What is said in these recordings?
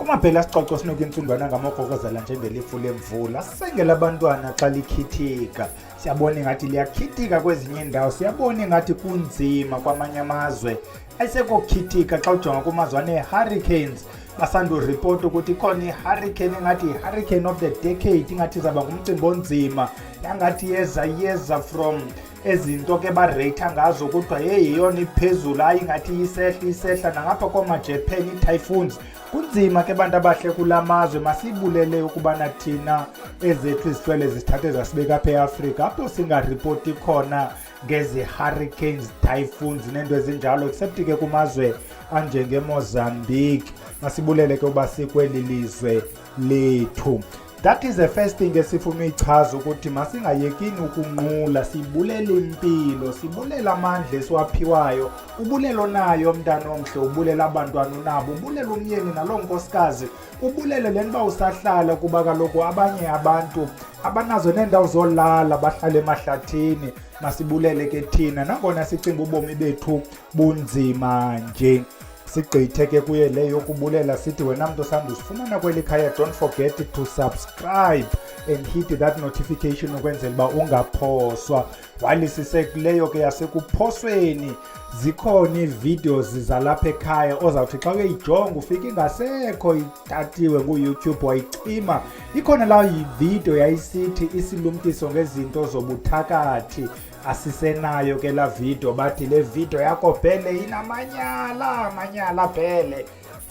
Uma phela sixoxo sinuka insundwana ngamogokozela njengelifu lemvula, sisengela abantwana xa likhithika. Siyabona ngathi liyakhitika kwezinye indawo, siyabona ngathi kunzima kwamanye amazwe. Ayisekokhithika xa ujonga kumazwe ane-hurricanes. Basando report ukuthi khona i-hurricane engathi i-hurricane of the decade, ingathi izaba ngumcimbi onzima, yangathi yeza from ezinto ke ba-rate ngazo kuthiwa yeyona iphezulu, hayi ngathi isehla nangapha koma-Japan i-typhoons. Kunzima ke bantu abahle kulamazwe, masibulele ukubana thina ezethu izithwele zisithathe zasibeka apha eAfrika apho singaripoti khona ngezi hurricanes, typhoons nento ezinjalo, except ke kumazwe anjengeMozambique. Masibulele ke uba sikweli lizwe lethu. That is the first thing esifuna uyichaza ukuthi masingayekini ukunqula, sibulele impilo, sibulela amandla esiwaphiwayo, ubulelo nayo mntana omhle, ubulela abantwana nabo, ubulela umyeni naloo nkosikazi, ubulele le nto usahlala kuba kaloku abanye abantu abanazo neendawo zolala bahlala emahlathini. Masibulele ke thina nangona sicinga ubomi bethu bunzima nje. Sigqithe ke kuye leyo yokubulela sithi wena mntu osanda usifumana kweli khaya, don't forget to subscribe and hit that notification ukwenzela uba ungaphoswa. While sisekuleyo ke yasekuphosweni zikhona ii-videos zalapha ekhaya ozawuthi xa uyijonga ufike ingasekho itatiwe nguYouTube wayicima. Ikhona lawo yi-video yayisithi isilumkiso ngezinto zobuthakathi. Asisenayo ke la video, bathi le video yakho Bhele inamanyala Bhele.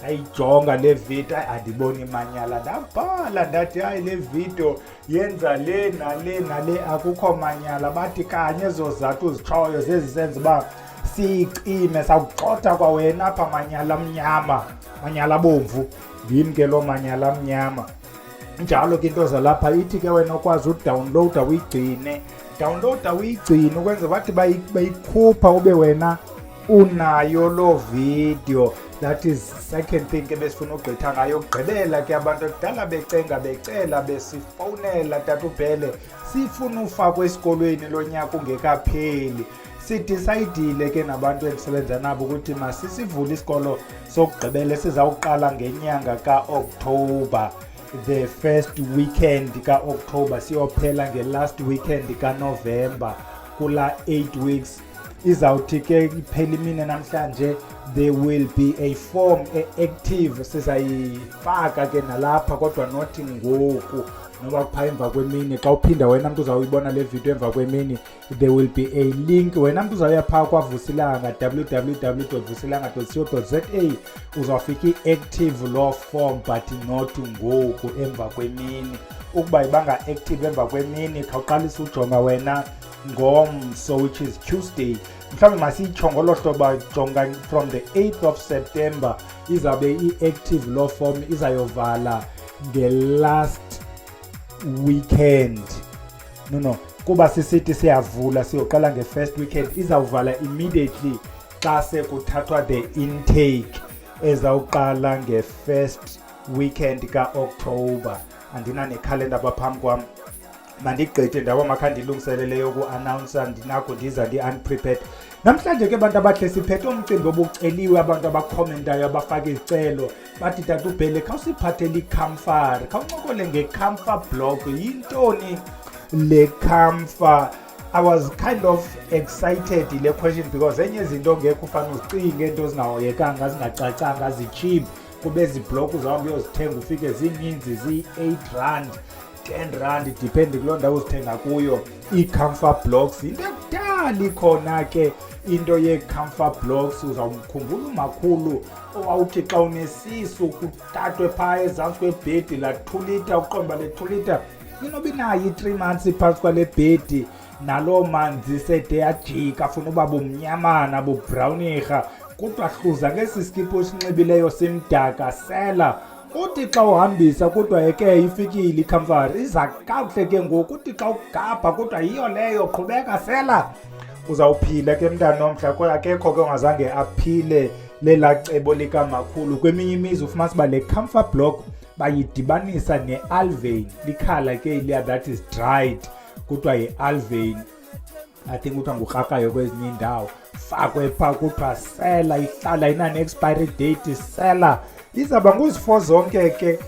Ayijonga le video, andiboni manyala, ndabhala ndathi hayi le video yenza le nale akukho manyala. Bathi kanye ezo zathu zitshoyo zezisenza uba siyicime, sawugxotha kwawena apha manyala bomvu, ndim ke lo manyala mnyama. Njalo ke into zalapha ithi ke wena ukwazi udownloada uyigcine, ukwenzela bathi bayikhupha ube wena unayo lo video. That is second thing ke besifuna ugqitha ngayo. Ugqibela ke abantu kudala becela besifowunela tata uBhele sifuna ufakwa esikolweni lo nyaka ungekapheli. Sidecide ke nabantu endisebenza nabo ukuthi masisivule isikolo sokugqibela sizawuqala ngenyanga kaOctober, the first weekend kaOctober siyophela nge-last weekend kaNovember. Kula 8 weeks izawuthi ke iphela imini namhlanje. There will be a form active sizayifaka ke nalapha, kodwa not ngoku noba kupha emva kwemini. Xa uphinda wena mntu uzawuyibona le video emva kwemini, there will be a link. Wena mntu uzawuya phaa kwaVusilanga, www.vusilanga.co.za, uzawufika i-active law form but not ngoku emva kwemini. Ukuba ibanga active emva kwemini khawuqalisa ujonga wena ngomso, which is Tuesday. Mhlawumbe masiyitsho ngolo hlobo, jonga from the 8th of September izabe i-active law form izayovala nge-last weekend. Kuba sisithi siyavula siyoqala nge-first weekend, izawuvala immediately xa sekuthathwa the intake ezawuqala nge-first weekend kaOctober. Andinanekhalenda apha phambi kwam, mandigqithe ndawo makhandilungiselele yoku-announce, ndinako ndiza ndi-unprepared. Namhlanje ke bantu abahle siphethe umcimbi obuceliwe, abantu abakhomentayo abafaka izicelo bathi tata uBhele khawusiphathele iCamphor, khawuncokole ngeCamphor blog. Yintoni le Camphor? I was kind of excited ile question because enye izinto ngeke ufane uzicinge, into ezingahoyekanga zingacacanga zicheap, kube ezi blog uzawuhambe uyozithenga ufike zininzi zi-8 rand 10 rand depende kuloo ndawo uzithenga kuyo. iCamphor blocks into ekudala ikhona ke into yeCamphor blocks. Uzawumkhumbula umakhulu owawuthi xa unesisu kutatwe phaa ezantsi kwebhedi la 2 liter, uqomba le 2 liter inoba inayo i-3 months phantsi kwale bhedi, naloo manzi sede yajika afuna uba bumnyamana bubrownisha, kodwa hluza ngesi skipo sinxibileyo simdaka sela. Uthi xa uhambisa kodwa ke ifikile iCamphor, iza kakuhle ke ngoku. Uthi xa ugabha kodwa yiyo leyo, qhubeka sela, uzawuphila ke mntana omhla. Kodwa akekho ke ongazange aphile lela cebo likamakhulu. Kweminye imizi ufumanisa uba le Camphor block bayidibanisa ne-alvein, likhala ke iliya that is dried, kuthiwa yi-alvein. I think kuthiwa ngurhakayo kwezinye indawo. Fakwe phaa kuthiwa sela, ihlala inane-expiry date, sela izaba nguzifo zonke ke.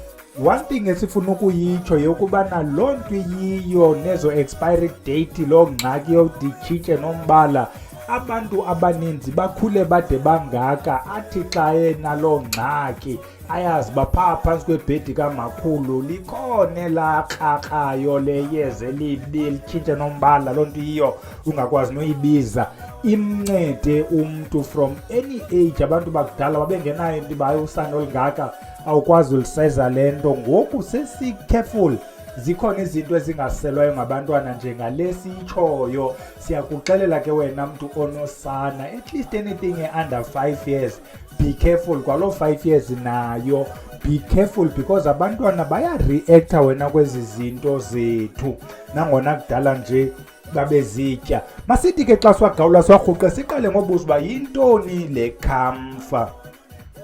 One thing esifuna ukuyitsho yokubana loo nto iyiyo nezo expiry date loo ngxaki yoditshintshe nombala, abantu abaninzi bakhule bade bangaka, athi xa enaloo ngxaki ayazi uba phaa phantsi kwebhedi kamakhulu likhona elaa krakrayo leyeza litshintshe nombala. Loo nto iyiyo ungakwazi noyibiza, imncede umntu from any age. Abantu bakudala babengenayo into bayo usana olungaka awukwazi uliseza le nto. Ngoku sesi-careful, zikhona izinto ezingaselwayo ngabantwana njengale siyitshoyo. Siyakuxelela ke wena mntu onosana, at least anything under 5 years, be careful. Kwaloo 5 years nayo be careful, because abantwana bayareacta wena kwezi zinto zethu, nangona kudala nje babezitya. Masithi ke xa siwagawula siwarhuqe siqale ngobuza uba yintoni le camphor.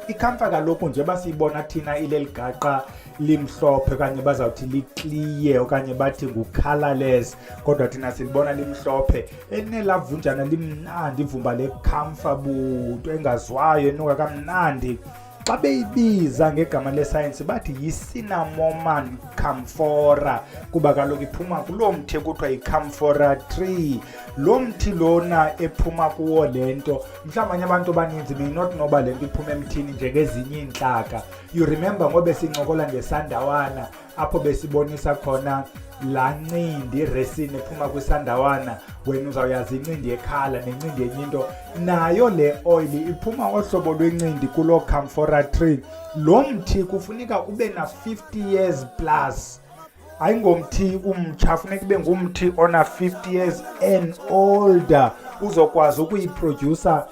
Ikhamfa kaloku nje basiyibona thina ileli gaqa limhlophe, okanye bazawuthi likliye, okanye bathi ngu-colorless, kodwa thina silibona limhlophe. Enelavunjana limnandi ivumba lekhamfa buto engaziwayo enuka kamnandi. Xa beyibiza ngegama lesayensi bathi yi-cinnamomum camphora, kuba kaloku iphuma kuloo mthi kuthiwa yi-camphora tree. Lo mthi lona ephuma kuwo le nto, mhlawumbi abantu abaninzi may not noba le nto iphuma emthini njengezinye iintlaka. You remember ngoba sincokola ngesandawana apho besibonisa khona laa ncindi resini ephuma kwisandawana, wena uzawuyazi incindi yekhala nencindi yenye into, nayo le oil iphuma ngohlobo lwencindi kuloo camphora tree. Lo mthi kufuneka ube na 50 years plus, hayi ngomthi umtsha, funeka ube ngumthi ona 50 years and older uzokwazi ukuyiproducer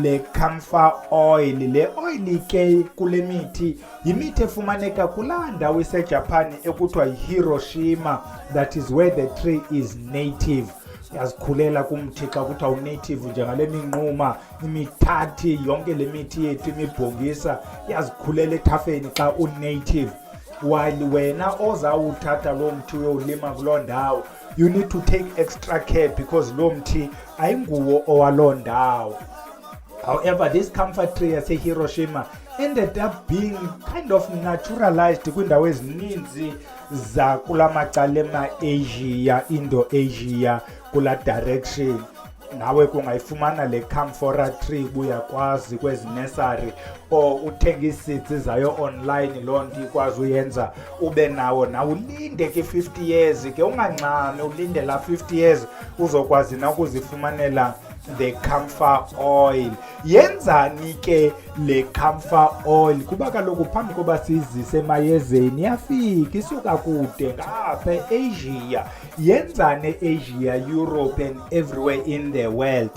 le camphor oil. Le oil ke kule mithi yimithi efumaneka kulaa ndawo iseJapan ekuthiwa yiHiroshima, that is where the tree is native. Yazikhulela kumthi xa kuthiwa unative, njengale minquma imithathi, yonke le mithi yethu imibhongisa yazikhulela ethafeni xa unative. While wena ozawuthatha lo mthi uyowulima kuloo ndawo, you need to take extra care, because lo mthi ayinguwo owaloo ndawo. However, this camphor tree yaseHiroshima ended up being kind of naturalized kwindawo ezininzi zakula macala ema-Asia, Indo-Asia, kula direction. Nawe kungayifumana le camphora tree buyakwazi kwezi nursery, or uthenga ii-seeds zayo online. Loo nto ikwazi uyenza ube nawo nawe ulinde ke 50 years ke, ungancami ulinde la 50 years uzokwazi na ukuzifumanela the camphor oil. Yenzani ke le camphor oil? Kuba kaloku phambi koba sizise emayezeni yafika, isuka kude ngapha e-Asia. Yenzani e-Asia, Europe and everywhere in the world.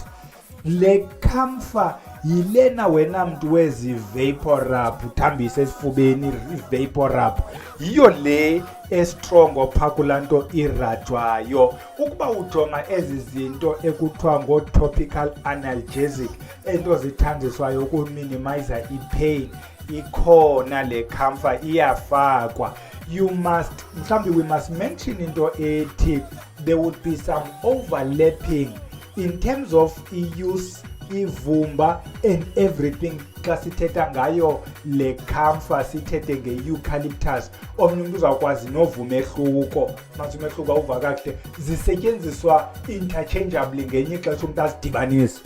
Le camphor yilena wena mntu wezi vaporub, uthambise esifubeni vaporub, yiyo le estrongo phaa kulaa nto irajwayo. Ukuba ujonga ezi zinto ekuthiwa ngo-topical analgesic, ento zithanjiswayo ukuminimiza i-pain, ikhona le camphor, iyafakwa. You must, mhlawumbi we must mention into ethi there would be some overlapping in terms of i-use, ivumba and everything. Xa sithetha ngayo le camphor sithethe nge-eucalyptus. Omnye umntu uzawukwazi novuma ehluko, manje umehluko awuva kakuhle, zisetyenziswa interchangeably ngenye ixesha umntu azidibanise,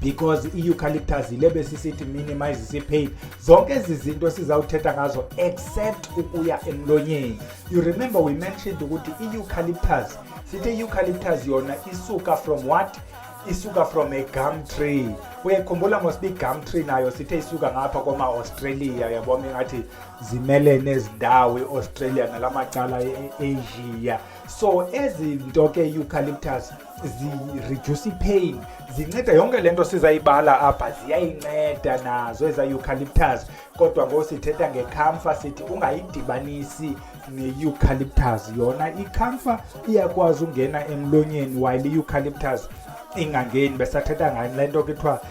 because i-eucalyptus yile besisithi minimize i-pain. Zonke ezi zinto sizawuthetha ngazo except ukuya emlonyeni. You remember we mentioned ukuthi i-eucalyptus, sithe i-eucalyptus yona isuka from what? Isuka from a gum tree. Uyakhumbula mosiba i-gum tree nayo sithe isuka ngapha koma-Australia, yabona ngathi zimelene ezindawo e-Australia nalamacala e-Asia. So ezi nto ke eucalyptus zi-reduce i-pain, zinceda yonke le nto sizayibala apha, ziyayinceda nazo eza eucalyptus. Kodwa ngoku sithetha ngecamphor sithi ungayidibanisi ne-eucalyptus. Yona i-camphor iyakwazi ungena emlonyeni while i-eucalyptus ingangeni. Besathetha ngale nto kuthiwa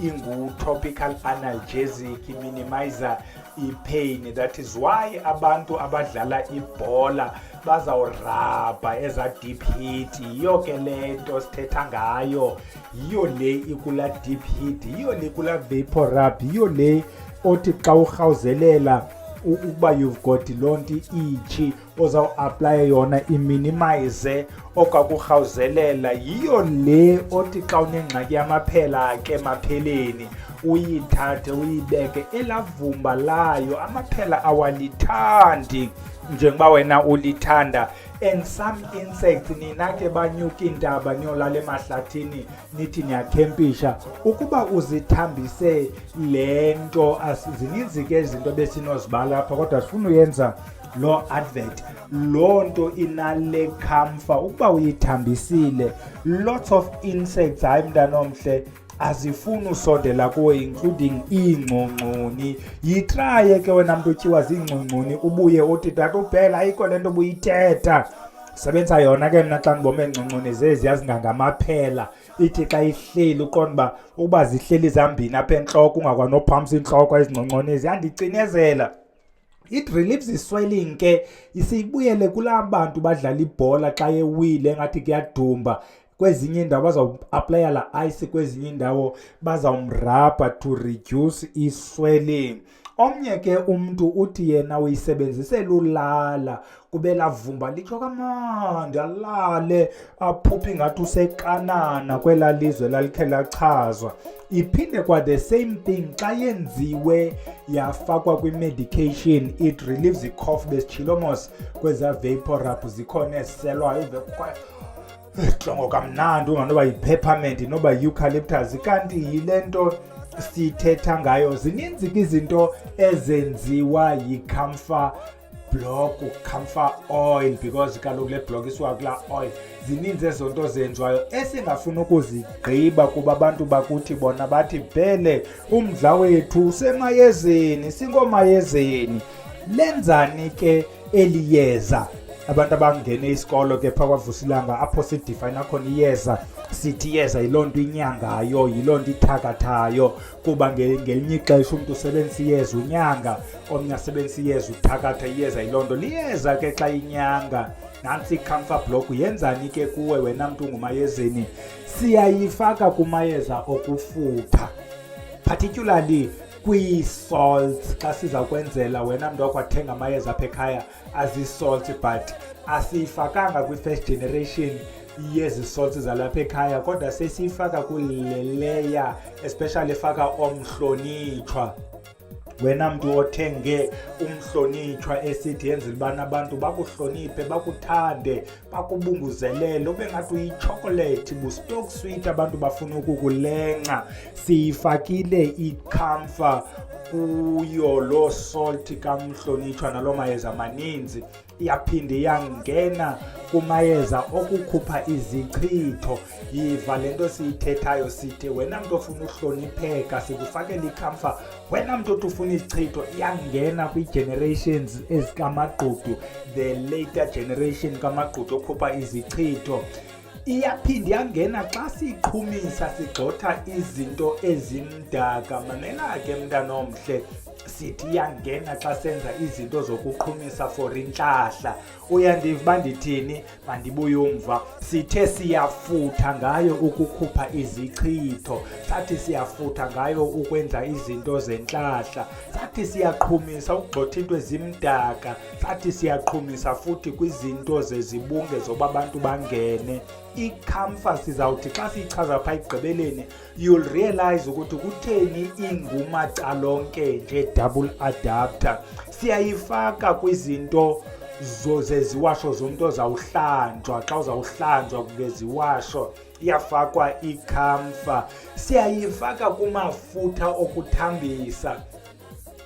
ingu-topical analgesic, minimizer i-pain. That is why abantu abadlala ibhola bazawurabha eza deep heat. Yiyo ke le nto sithetha ngayo, yiyo le ikula deep heat, yiyo le ikula vapor rub, yiyo le othi xa urhawuzelela ukuba you've got lonto ichi ozawu-aplaya yona iminimize okwakurhawuzelela. Yiyo le othi xa unengxaki yamaphela ke mapheleni uyithathe uyibeke elavumba layo. Amaphela awalithandi njengoba wena ulithanda. And some insects, nina ke banyuka intaba niyolala emahlathini nithi niyakhempisha, ukuba uzithambise le nto, zininzi ke izinto besinozibala apha kodwa sifuna uyenza lo advert. Loo nto inale camphor ukuba uyithambisile, lots of insects, hayi mntana omhle, azifuni usondela kuwe, including iingcongconi. Yitraye ke wena mntu utyiwa ziingcongconi ubuye uthi tata uphela ayikho le nto ubuyithetha. Sebenza yona ke mna xa ndibome engcongconi zeziya zingangamaphela. Ithi xa ihleli uqonda uba zihleli zambini apha entloko ungakwanophamsa intloko ezingcongconi ziyandicinezela. It relieves the swelling ke. Isibuyele kulaa bantu badlala ibhola xa ewile ngathi kuyadumba. Kwezinye indawo bazawuaplaya la ice, kwezinye indawo bazawumrabha to reduce i-swelling. Omnye ke umntu uthi yena uyisebenzisela ulala, kube lavumba litsho kamandi alale aphuphe ngathi usekanana kwela lizwe lalikhe lachazwa. Iphinde kwa the same thing xa yenziwe yafakwa kwi-medication, it relieves the cough. Besitshilomos kweza vapor rub zikhona eziselwayo hlongo kamnandi unganoba yi-peppermint noba yi-eucalyptus. Kanti yile nto sithetha ngayo. Zininzi ke izinto ezenziwa yi-camphor block, camphor oil, because kaloku le block isuka kulaa oil. Zininzi ezo nto zenziwayo esingafuni ukuzigqiba kuba abantu bakuthi bona bathi vele umdla wethu usemayezeni, singomayezeni. Lenzani ke eli yeza? Abantu abangene isikolo ke phaa kwaVusilanga apho sidefine khona iyeza, sithi iyeza yiloo nto inyangayo, yiloo nto ithakathayo, kuba ngelinye ixesha umntu usebenzisa iyeza unyanga, omnye asebenzisa iyeza uthakatha. Iyeza yiloo nto liyeza ke xa inyanga. Nantsi i-camphor block yenzani ke kuwe wena mntu ungumayezeni? Siyayifaka kumayeza okufutha, particularly kwii-salts. Xa siza kwenzela wena mntu wakwathenga amayeza apha ekhaya azi-salt, but asiyifakanga kwi-first generation yezi salts zalapha ekhaya, kodwa sesiyifaka kule leya especially efaka omhlonitshwa. Wena mntu othenge umhlonitshwa esithi yenzela ubana abantu bakuhloniphe, bakuthande, bakubunguzelele, ube ngathi uyichocolate, bu-stock sweet, abantu bafuna ukukulenca. Siyifakile i-camphor kuyo loo salt kamhlonitshwa naloo mayeza maninzi. Iyaphinde yangena kumayeza okukhupha izichitho. Yiva le nto siyithethayo, sithi wena mntu ofuna uhlonipheka sikufakela i-camphor. Wena mntu othi ufuna izichitho, iyangena kwii-generations ezikamagqudu, the later generation kamagqudu okhupha izichitho. Iyaphinde yangena xa siyiqhumisa sigxotha izinto ezimdaka. Mamela ke mntana omhle, sithi iyangena xa senza izinto zokuqhumisa for intlahla. Uyandiva uba ndithini? Mandibuye umva. Sithe siyafutha ngayo ukukhupha izichitho, sathi siyafutha ngayo ukwenza izinto zentlahla, sathi siyaqhumisa ukugxotha into ezimdaka, sathi siyaqhumisa futhi kwizinto zezibunge zoba abantu bangene. I-camphor sizawuthi xa siyichaza phaa ekugqibeleni you'll realize ukuthi kutheni ingumacalonke nje double adapter. Siyayifaka kwizinto zeziwasho zomntu ozawuhlanjwa. Xa uzawuhlanjwa ngeziwasho iyafakwa i-camphor. Siyayifaka kumafutha okuthambisa.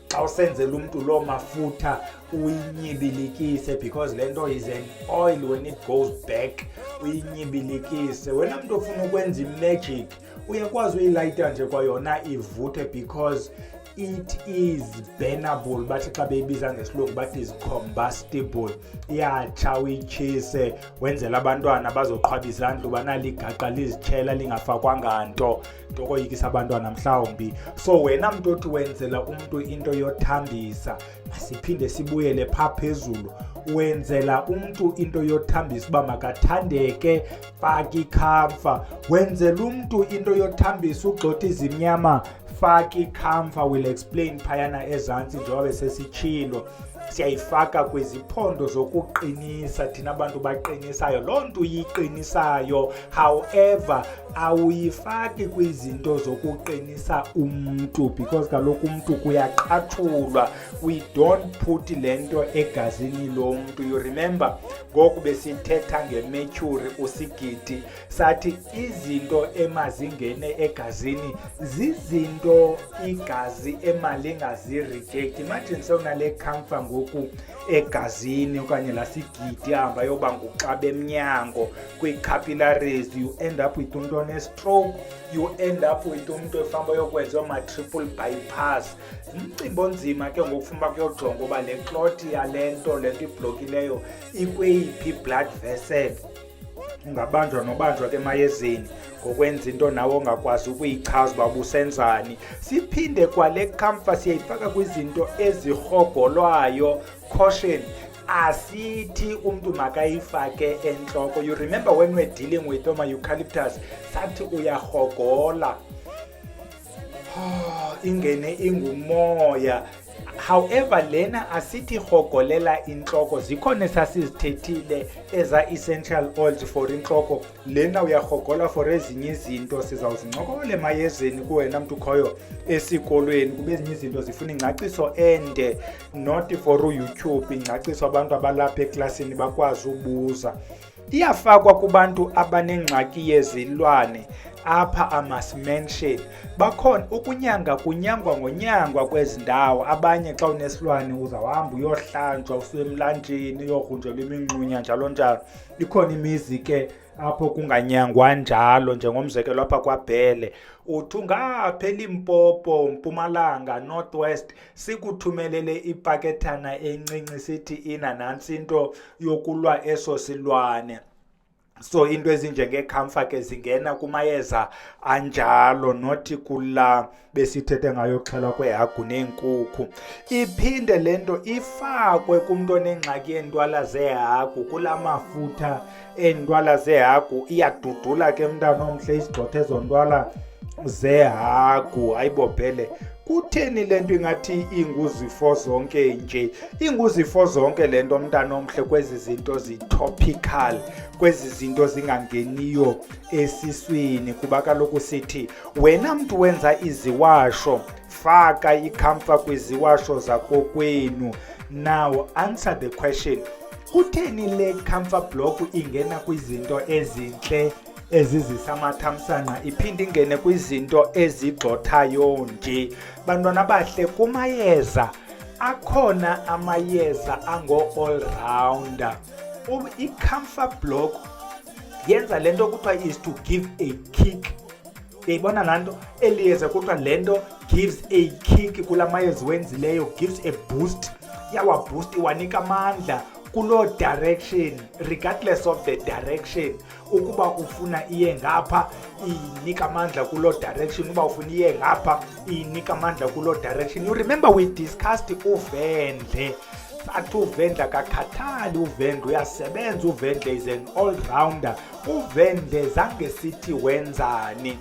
Xa usenzela umntu loo mafutha uyinyibilikise, because le nto is an oil, when it goes back uyinyibilikise. Wena mntu ofuna ukwenza i-magic uyakwazi uyilayita nje kwayona ivuthe, because it is burnable. Bathi xa beyibiza ngesilungu bathi is combustible. Iyatsha uyitshise wenzela abantwana bazoqhwaba izandla uba naligaqa lizitshela lingafakwanga nto koyikisa abantwana mhlawumbi. So wena mntu othi wenzela umntu into yothambisa, masiphinde sibuyele phaa phezulu. Wenzela umntu into yothambisa uba makathandeke, faka i-camphor. Wenzela umntu into yothambisa ugxotha izimnyama, siyayifaka iCamphor, will explain phayana ezantsi njengoba sesitshilo. Siyayifaka kwiziphondo zokuqinisa thina abantu baqinisayo, loo nto uyiqinisayo. However, awuyifaki kwizinto zokuqinisa umntu because kaloku umntu kuyaqathulwa. We don't put le nto egazini lomntu. You remember ngoku besithetha ngemercury usigidi, sathi izinto emazingene egazini zizinto igazi emalingazireject. Imagine sewunale Camphor ngoku egazini okanye lasigidi hamba yoba nguxaba emnyango kwi-capillaries, you end up with umntu one-stroke, you end up with umntu efamba yokwenza ma-triple bypass. Umcimbi onzima ke ngokufuna uba kuyojonga uba le clot yale nto le nto iblokileyo ikweyiphi blood vessel. Ungabanjwa nobanjwa ke emayezeni ngokwenza into nawe ongakwazi ukuyichaza uba busenzani. Siphinde kwale Camphor siyayifaka kwizinto ezirhogolwayo. Caution, asithi umntu makayifake entloko. You remember when we're dealing with eucalyptus, sathi uyarhogola ingene ingumoya. However, lena asithi rhogolela intloko. Zikhona esasizithethile eza-essential oils for intloko. Lena uyarhogola for ezinye izinto. Sizawuzincokola emayezeni kuwena mntu ukhoyo esikolweni. Kube ezinye izinto zifuna ingcaciso ende, not for uYouTube, ingcaciso abantu abalapha eklasini bakwazi ubuza. Iyafakwa kubantu abanengxaki yezilwane. Apha I must mention bakhona ukunyanga kunyangwa ngonyangwa kwezi ndawo. Abanye xa unesilwane uzawuhamba uyohlanjwa usemlanjeni uyogrunjelwa iminxunya njalo njalo. Ikhona imizi ke apho kunganyangwa njalo, njengomzekelo apha kwaBhele. Uthi ungaphela iMpopo, Mpumalanga, Northwest, sikuthumelele ipakethana encinci sithi ina nantsi into yokulwa eso silwane. So into ezinjengeCamphor ke zingena kumayeza anjalo, nothi kula besithethe ngayo xhelwa kwehagu neenkukhu. Iphinde lento ifakwe kumntu onengxaki yeentwala zehagu, kula mafutha eentwala zehagu. Iyadudula ke mntana omhle isigxothe ezontwala zehagu. HayiboBhele, kutheni le nto ingathi inguzifo zonke nje? Inguzifo zonke le nto mntana omhle kwezi zinto zi-topical, kwezi zinto zingangeniyo esiswini, kuba kaloku sithi wena mntu wenza iziwasho faka iCamphor kwiziwasho zakokwenu. Now answer the question, kutheni le Camphor block ingena kwizinto ezintle ezizisa amathamsanqa iphinde ingene kwizinto ezigxothayo nje? Bantwana bahle, kumayeza akhona amayeza ango-all rounder. iCamphor block yenza lento kuthiwa is to give a kick. Uyayibona laa nto? Eliyeza kuthiwa le nto gives a kick. Kula mayeza wenzileyo gives a boost. Yawaboost, iwanika amandla kuloo direction, regardless of the direction. Ukuba ufuna iye ngapha inika amandla kuloo direction, uba ufuna iye ngapha inika amandla kuloo direction. You remember we discussed uVendle. Sathi uVendle akakhathali, uVendle uyasebenza, uVendle is an all-rounder. uVendle zange sithi wenzani.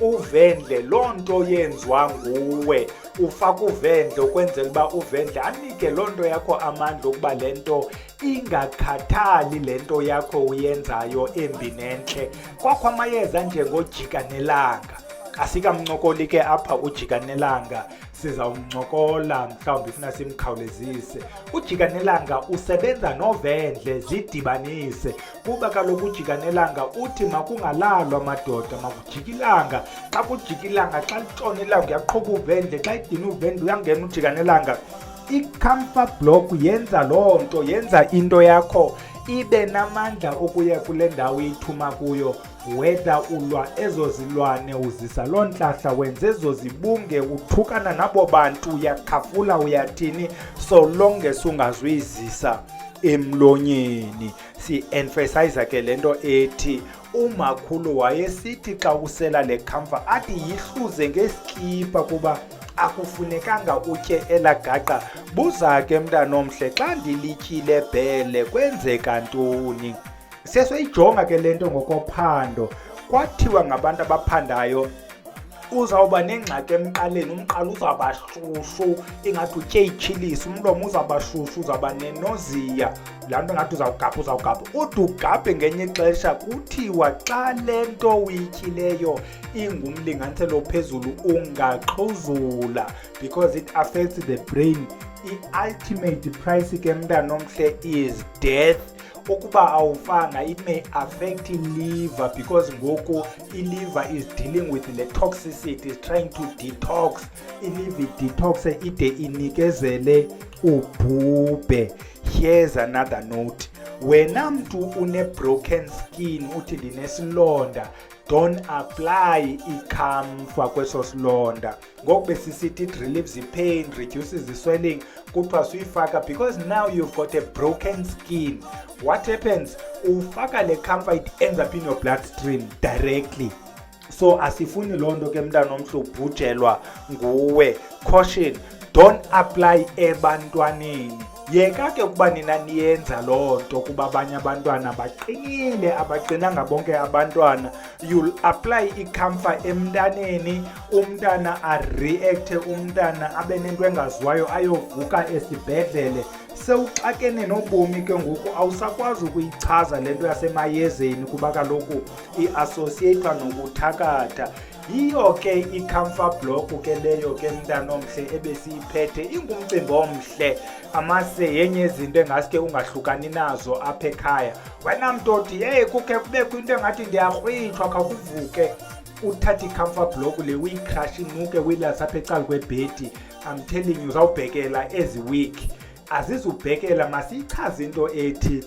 uVendle loo nto yenziwa nguwe. Ufaka uVendle ukwenzela uba uVendle anike loo nto yakho amandla ukuba le nto ingakhathali le nto yakho uyenzayo embi nentle. Kwakho amayeza njengojikanelanga. Asikamncokoli ke apha ujikanelanga, sizawumncokola mhlawumbi ifuna simkhawulezise. Ujikanelanga usebenza noVendle zidibanise, kuba kaloku ujikanelanga uthi makungalalwa madoda, makujikilanga. Xa kujikilanga, xa litshona ilanga uyaqhuba uVendle, xa idina uVendle uyangena ujikanelanga. iCamphor block yenza loo nto, yenza into yakho ibe namandla okuya kule ndawo ithuma kuyo. Whether ulwa ezo zilwane, uzisa loo ntlahla, wenza ezo zibunge, uthukana nabo bantu, uyakhafula, uyathini, so long as ungazuyizisa emlonyeni. Si-emphasize ke le nto ethi umakhulu wayesithi xa usela le Camphor athi yihluze ngesikipha kuba akufunekanga utye elagaqa. Buza ke mntana omhle, xa ndilityile Bhele kwenzeka ntoni? Sesoyijonga ke le nto ngokophando. Kwathiwa ngabantu abaphandayo uzawuba nengxaki emqaleni, umqala uzawuba shushu ingathi utye ichilisi, umlomo uzawuba shushu, uzawuba nenozia, laa nto ngathi uzawugabha. Ude ugabhe ngenye ixesha kuthiwa xa le nto uyityileyo ingumlinganiselo phezulu ungaxhuzula, because it affects the brain. I-ultimate price ke mntana omhle is death. Ukuba awufanga, it may affect liver, because ngoku liver is dealing with the toxicity, is trying to detox. Liver detox ide inikezele ubhubhe. Here's another note. Wena mntu une-broken skin uthi ndinesilonda, don't apply iCamphor kweso silonda. Ngoku besisithi it relieves the pain, reduces the swelling, kuthiwa suyifaka because now you've got a broken skin. What happens? Ufaka le Camphor, it ends up in your bloodstream directly. So asifuni loo nto ke mntana omhle ubhujelwa nguwe. Caution, don't apply ebantwaneni. Yeka ke ukuba nina niyenza loo nto kuba abanye abantwana baqinile, abaqinanga bonke abantwana. You'll apply iCamphor emntaneni, umntana areacte, umntana abe nento engaziwayo, ayovuka esibhedlele. Sewuxakene nobomi ke ngoku, awusakwazi ukuyichaza le nto yasemayezeni kuba kaloku iassociatwa nokuthakatha. Yiyo ke iCamphor Block ke leyo ke mntana omhle ebesiyiphethe, ingumcimbi omhle. Amase yenye izinto engaske ungahlukani nazo apha ekhaya. Wena mtoti, hey kukhe kubekho into engathi ndiyakrwithwa khakuvuke uthatha iCamphor Block le uyicrush inuke uyilasa apha ecala kwebhedi. I'm telling you, uzawubhekela ezi week. Azizubhekela, masiyichaze into ethi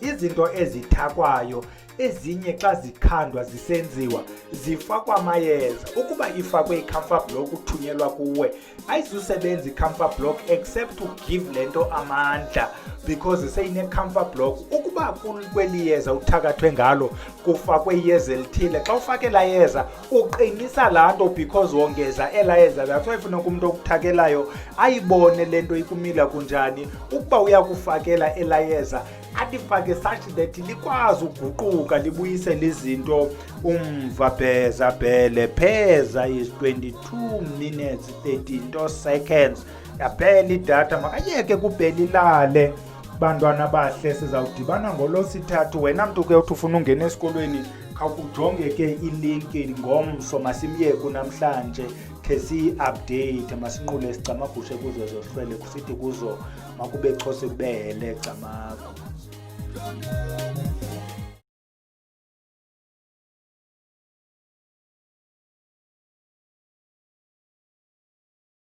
izinto ezithakwayo ezinye xa zikhandwa zisenziwa zifakwa amayeza. Ukuba ifakwe iCamphor Block uthunyelwa kuwe, ayizusebenza iCamphor Block except to give lento amandla, because seyineCamphor Block. Ukuba kweli yeza uthakathwe ngalo kufakwe iyeza elithile, xa ufake la yeza uqinisa laa nto because wongeza ela yeza. That's why funeka umuntu okuthakelayo ayibone le nto ikumila kunjani. Ukuba uyakufakela ela yeza, atifake such that likwazi uguquka libuyisele izinto umva. Pheza bhele pheza is 22 minutes 13 seconds. Yaphela idatha, makayeke kubhela ilale. Bantwana bahle, sizawudibana ngolosithathu. Wena mntu ke uthi ufuna ungena esikolweni, khawujonge ke ilinki ngomso, masimyeke namhlanje khe siyi-update, masinqule isicamagushe kuzo zohlwele, kusithi kuzo makube chose kubele camakho.